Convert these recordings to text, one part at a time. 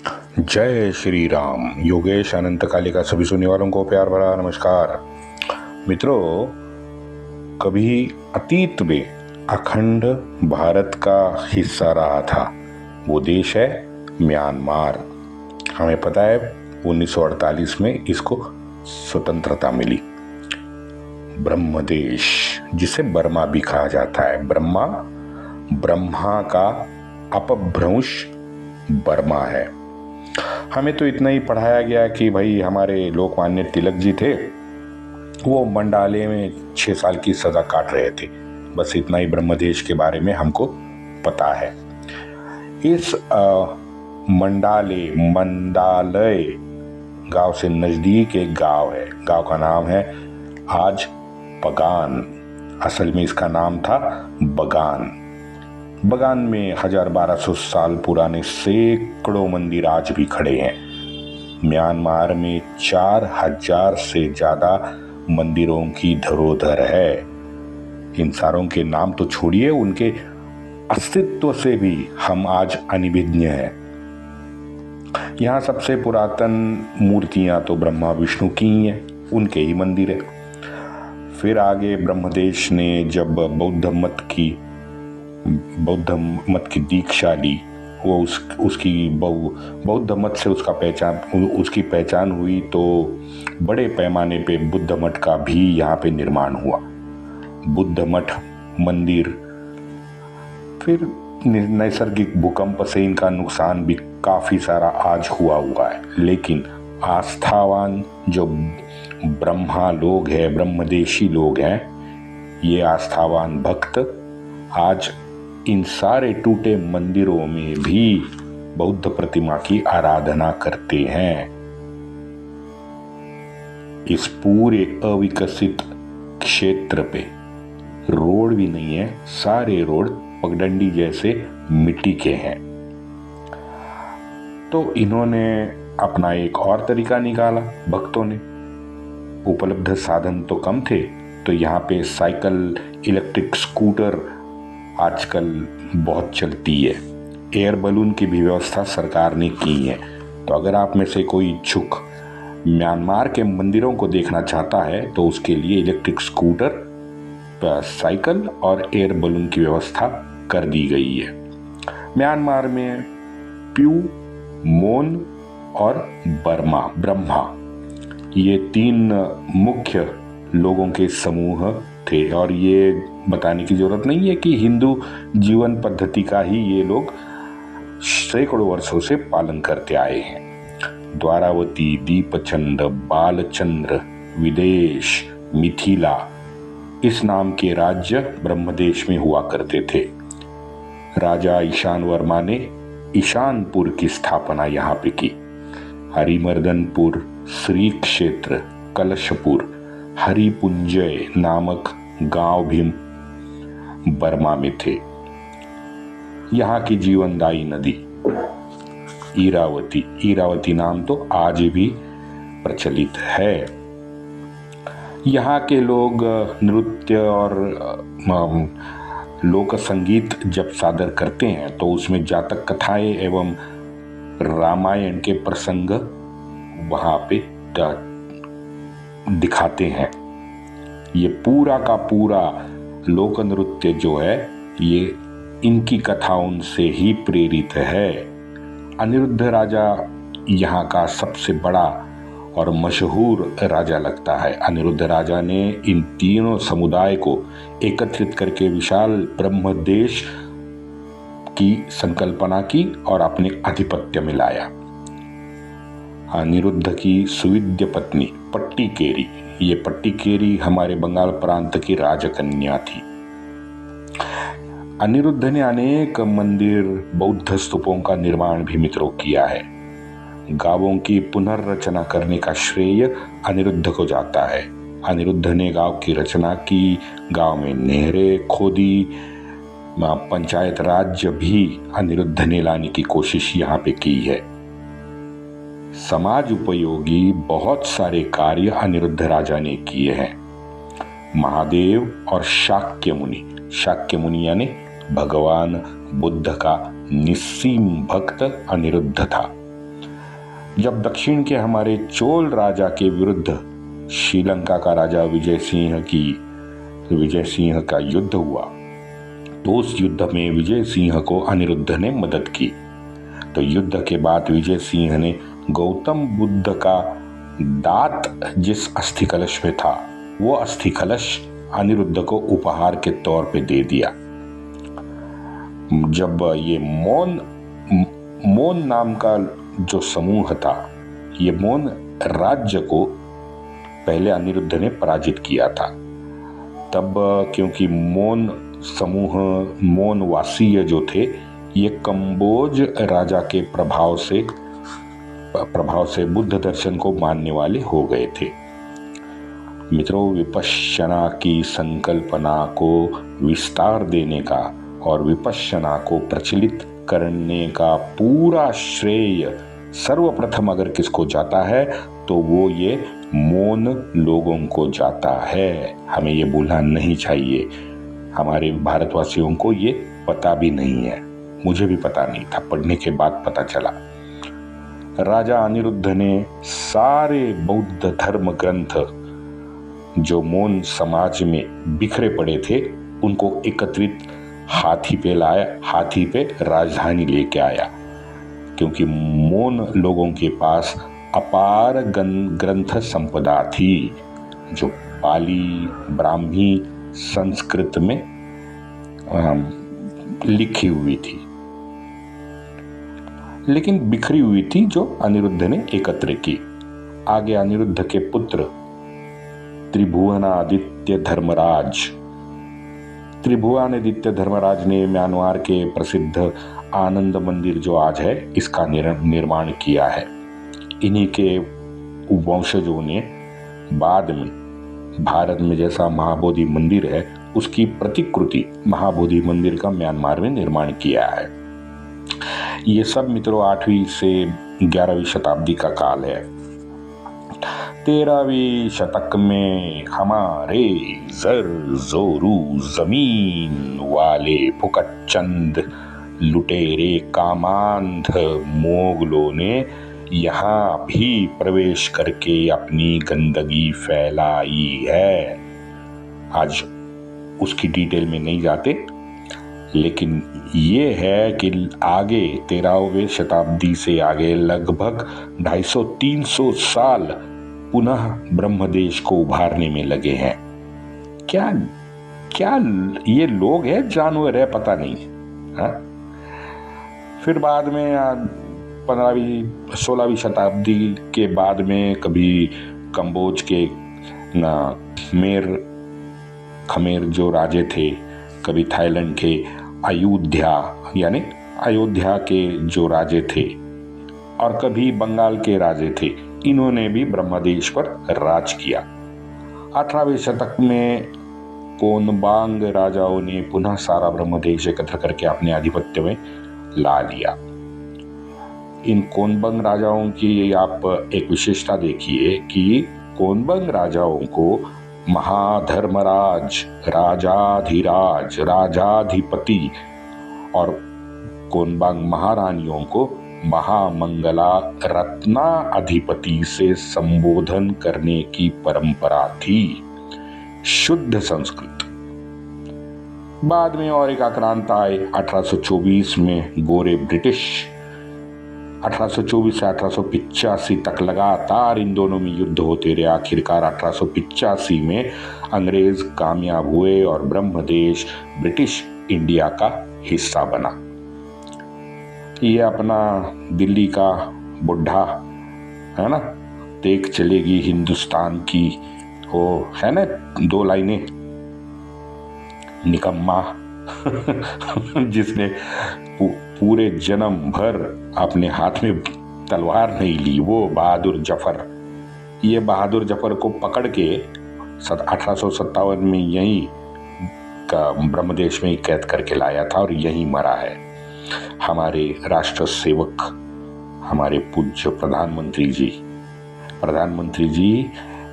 जय श्री राम। योगेश अनंत कालिका सभी सुनने वालों को प्यार भरा नमस्कार। मित्रों, कभी अतीत में अखंड भारत का हिस्सा रहा था, वो देश है म्यांमार। हमें पता है 1948 में इसको स्वतंत्रता मिली। ब्रह्म देश, जिसे बर्मा भी कहा जाता है, ब्रह्मा का अपभ्रंश बर्मा है। हमें तो इतना ही पढ़ाया गया कि भाई हमारे लोकमान्य तिलक जी थे, वो मंडाले में 6 साल की सजा काट रहे थे। बस इतना ही ब्रह्मदेश के बारे में हमको पता है। इस मंडालय गांव से नजदीक एक गांव है। गांव का नाम है आज बगान। असल में इसका नाम था बगान। बगान में 1200 साल पुराने सैकड़ों मंदिर आज भी खड़े हैं। म्यांमार में 4000 से ज्यादा मंदिरों की धरोहर है। इन सारों के नाम तो छोड़िए, उनके अस्तित्व से भी हम आज अनभिज्ञ हैं। यहाँ सबसे पुरातन मूर्तियां तो ब्रह्मा विष्णु की ही हैं, उनके ही मंदिर है। फिर आगे ब्रह्मदेश ने जब बौद्ध मत की दीक्षा ली, वो उसकी बौद्ध मत से उसकी पहचान हुई, तो बड़े पैमाने पे बुद्ध मठ का भी यहाँ पे निर्माण हुआ। बुद्ध मठ मंदिर। फिर नैसर्गिक भूकंप से इनका नुकसान भी काफी सारा आज हुआ है, लेकिन आस्थावान जो ब्रह्मा लोग हैं, ब्रह्मदेशी लोग हैं, ये आस्थावान भक्त आज इन सारे टूटे मंदिरों में भी बौद्ध प्रतिमा की आराधना करते हैं। इस पूरे अविकसित क्षेत्र पे रोड भी नहीं है, सारे रोड पगडंडी जैसे मिट्टी के हैं। तो इन्होंने अपना एक और तरीका निकाला भक्तों ने। उपलब्ध साधन तो कम थे, तो यहाँ पे साइकिल, इलेक्ट्रिक स्कूटर आजकल बहुत चलती है। एयर बलून की भी व्यवस्था सरकार ने की है। तो अगर आप में से कोई इच्छुक म्यांमार के मंदिरों को देखना चाहता है, तो उसके लिए इलेक्ट्रिक स्कूटर, साइकिल और एयर बलून की व्यवस्था कर दी गई है। म्यांमार में प्यू, मोन और ब्रह्मा, ये 3 मुख्य लोगों के समूह थे। और ये बताने की जरूरत नहीं है कि हिंदू जीवन पद्धति का ही ये लोग सैकड़ों वर्षों से पालन करते आए हैं। द्वारावती, दीपचंद्र, बालचंद्र, विदेश, मिथिला, इस नाम के राज्य ब्रह्मदेश में हुआ करते थे। राजा ईशान वर्मा ने ईशानपुर की स्थापना यहाँ पे की। हरिमर्दनपुर, श्री क्षेत्र, कलशपुर, हरिपुंजय नामक गांव भी बर्मा में थे। यहाँ की जीवनदायी नदी ईरावती नाम तो आज भी प्रचलित है। यहाँ के लोग नृत्य और लोक संगीत जब सादर करते हैं, तो उसमें जातक कथाएं एवं रामायण के प्रसंग वहाँ पे दिखाते हैं। ये पूरा का पूरा लोक नृत्य जो है, ये इनकी कथाओं से ही प्रेरित है। अनिरुद्ध राजा यहाँ का सबसे बड़ा और मशहूर राजा लगता है। अनिरुद्ध राजा ने इन तीनों समुदाय को एकत्रित करके विशाल ब्रह्मदेश की संकल्पना की और अपने आधिपत्य में लाया। अनिरुद्ध की सुविद्य पत्नी पट्टिकेरी, ये पट्टिकेरी हमारे बंगाल प्रांत की राजकन्या थी। अनिरुद्ध ने अनेक मंदिर, बौद्ध स्तूपों का निर्माण भी मित्रों किया है। गांवों की पुनर्रचना करने का श्रेय अनिरुद्ध को जाता है। अनिरुद्ध ने गांव की रचना की, गांव में नहरें खोदी, पंचायत राज्य भी अनिरुद्ध ने लाने की कोशिश यहाँ पे की है। समाज उपयोगी बहुत सारे कार्य अनिरुद्ध राजा ने किए हैं। महादेव और शाक्य मुनि यानी भगवान बुद्ध का निस्सीम भक्त अनिरुद्ध था। जब दक्षिण के हमारे चोल राजा के विरुद्ध श्रीलंका का राजा विजय सिंह का युद्ध हुआ, तो उस युद्ध में विजय सिंह को अनिरुद्ध ने मदद की। तो युद्ध के बाद विजय सिंह ने गौतम बुद्ध का दांत जिस अस्थि कलश में था, वो अस्थि कलश अनिरुद्ध को उपहार के तौर पे दे दिया। जब ये मोन नाम का जो समूह था, ये मोन राज्य को पहले अनिरुद्ध ने पराजित किया था। तब क्योंकि मोन समूह, मोन वासीय जो थे, ये कंबोज राजा के प्रभाव से बुद्ध दर्शन को मानने वाले हो गए थे। मित्रों, विपश्यना की संकल्पना को विस्तार देने का और विपश्यना को प्रचलित करने का पूरा श्रेय सर्वप्रथम अगर किसको जाता है तो वो ये मोन लोगों को जाता है। हमें ये भूलना नहीं चाहिए। हमारे भारतवासियों को ये पता भी नहीं है, मुझे भी पता नहीं था, पढ़ने के बाद पता चला। राजा अनिरुद्ध ने सारे बौद्ध धर्म ग्रंथ जो मोन समाज में बिखरे पड़े थे, उनको एकत्रित हाथी पे राजधानी लेके आया, क्योंकि मोन लोगों के पास अपार ग्रंथ संपदा थी जो पाली, ब्राह्मी, संस्कृत में लिखी हुई थी, लेकिन बिखरी हुई थी, जो अनिरुद्ध ने एकत्र की। आगे अनिरुद्ध के पुत्र त्रिभुवनादित्य धर्मराज ने म्यांमार के प्रसिद्ध आनंद मंदिर जो आज है, इसका निर्माण किया है। इन्हीं के वंशजों ने बाद में भारत में जैसा महाबोधि मंदिर है, उसकी प्रतिकृति महाबोधि मंदिर का म्यांमार में निर्माण किया है। ये सब मित्रों 8वीं से 11वीं शताब्दी का काल है। 13वीं शतक में हमारे जोरू जमीन वाले फुकटचंद लुटेरे कामांध मोगलों ने यहाँ भी प्रवेश करके अपनी गंदगी फैलाई है। आज उसकी डिटेल में नहीं जाते, लेकिन ये है कि आगे 13वीं शताब्दी से आगे लगभग 250-300 साल पुनः ब्रह्मदेश को उभारने में लगे हैं। क्या ये लोग हैं, जानवर है, पता नहीं है। फिर बाद में 15वीं-16वीं शताब्दी के बाद में कभी कंबोज के खमेर जो राजे थे, कभी थाईलैंड के अयोध्या के जो राजे थे, और कभी बंगाल के राजे थे। इन्होंने भी ब्रह्मदेश पर राज किया। 18वें शतक में कोनबांग राजाओं ने पुनः सारा ब्रह्मदेश एकत्र करके अपने आधिपत्य में ला लिया। इन कोनबंग राजाओं की आप एक विशेषता देखिए कि कोनबंग राजाओं को महाधर्मराज, राजाधिराज, राजाधिपति और कोनबांग महारानियों को महामंगला रत्ना अधिपति से संबोधन करने की परंपरा थी। शुद्ध संस्कृत। बाद में और एक आक्रांता आए 1824 में गोरे ब्रिटिश। 1824 से 1885 तक लगातार इन दोनों में युद्ध होते रहे। आखिरकार 1885 में अंग्रेज कामयाब हुए और ब्रह्मदेश ब्रिटिश इंडिया का हिस्सा बना। ये अपना दिल्ली का बुढ़ा है ना, देख चलेगी हिंदुस्तान की, वो है ना 2 लाइनें, निकम्मा जिसने पूरे जन्म भर अपने हाथ में तलवार नहीं ली, वो बहादुर जफर। ये बहादुर जफर को पकड़ के 1857 में यहीं का ब्रह्मदेश में ही कैद करके लाया था और यहीं मरा है। हमारे राष्ट्र सेवक, हमारे पूज्य प्रधानमंत्री जी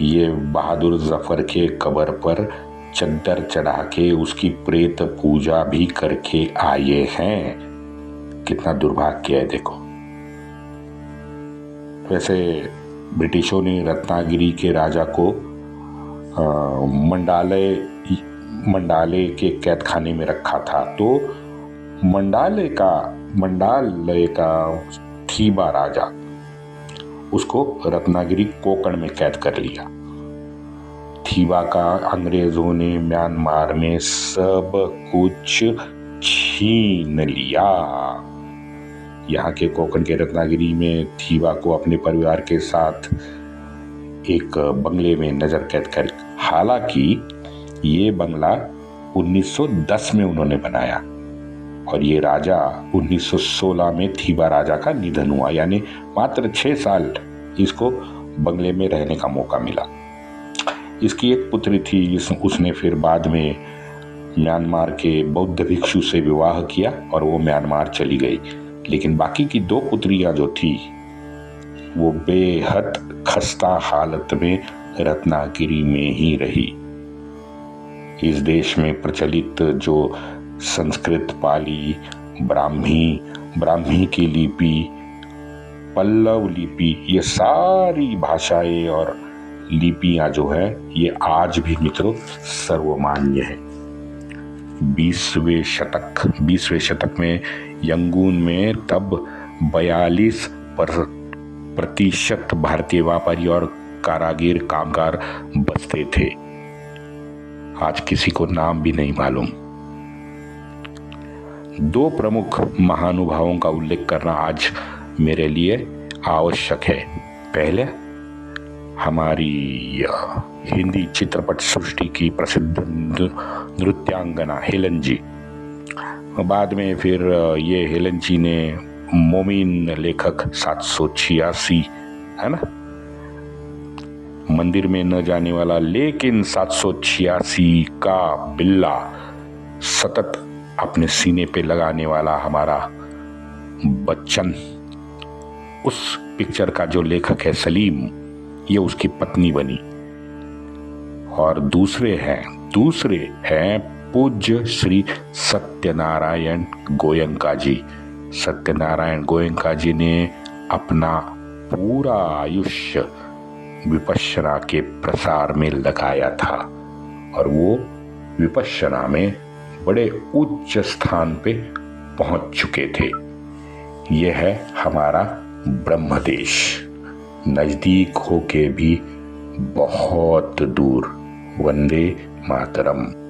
ये बहादुर जफर के कब्र पर चद्दर चढ़ा के उसकी प्रेत पूजा भी करके आए हैं। कितना दुर्भाग्य है देखो। वैसे ब्रिटिशों ने रत्नागिरी के राजा को मंडाले के कैद खाने में रखा था। तो मंडाले का थीबा राजा उसको रत्नागिरी कोकण में कैद कर लिया। थीबा का अंग्रेजों ने म्यांमार में सब कुछ छीन लिया। यहाँ के कोकण के रत्नागिरी में थीबा को अपने परिवार के साथ एक बंगले में नजर कैद कर, हालांकि ये बंगला 1910 में उन्होंने बनाया और ये राजा 1916 में थीबा राजा का निधन हुआ, यानी मात्र 6 साल इसको बंगले में रहने का मौका मिला। इसकी एक पुत्री थी, उसने फिर बाद में म्यांमार के बौद्ध भिक्षु से विवाह किया और वो म्यांमार चली गई। लेकिन बाकी की 2 पुत्रियां जो थी वो बेहद खस्ता हालत में रत्नागिरी में ही रही। इस देश में प्रचलित जो संस्कृत, पाली, ब्राह्मी की लिपि, पल्लव लिपि, ये सारी भाषाएं और लिपियां जो है ये आज भी मित्रों सर्वमान्य है। 20वें शतक में यंगून में तब 42% भारतीय व्यापारी और कारागिर कामगार बसते थे। आज किसी को नाम भी नहीं मालूम। 2 प्रमुख महानुभावों का उल्लेख करना आज मेरे लिए आवश्यक है। पहले हमारी हिंदी चित्रपट सृष्टि की प्रसिद्ध नृत्यांगना हेलन जी। बाद में फिर ये हेलन जी ने मोमीन लेखक 786 है ना, मंदिर में न जाने वाला लेकिन 786 का बिल्ला सतत अपने सीने पे लगाने वाला हमारा बच्चन, उस पिक्चर का जो लेखक है सलीम, ये उसकी पत्नी बनी। और दूसरे हैं पूज्य श्री सत्यनारायण गोयंका जी। सत्यनारायण गोयंका जी ने अपना पूरा आयुष्य विपश्यना के प्रसार में लगाया था और वो विपश्यना में बड़े उच्च स्थान पे पहुंच चुके थे। यह है हमारा ब्रह्मदेश, नजदीक होके भी बहुत दूर। वंदे मातरम।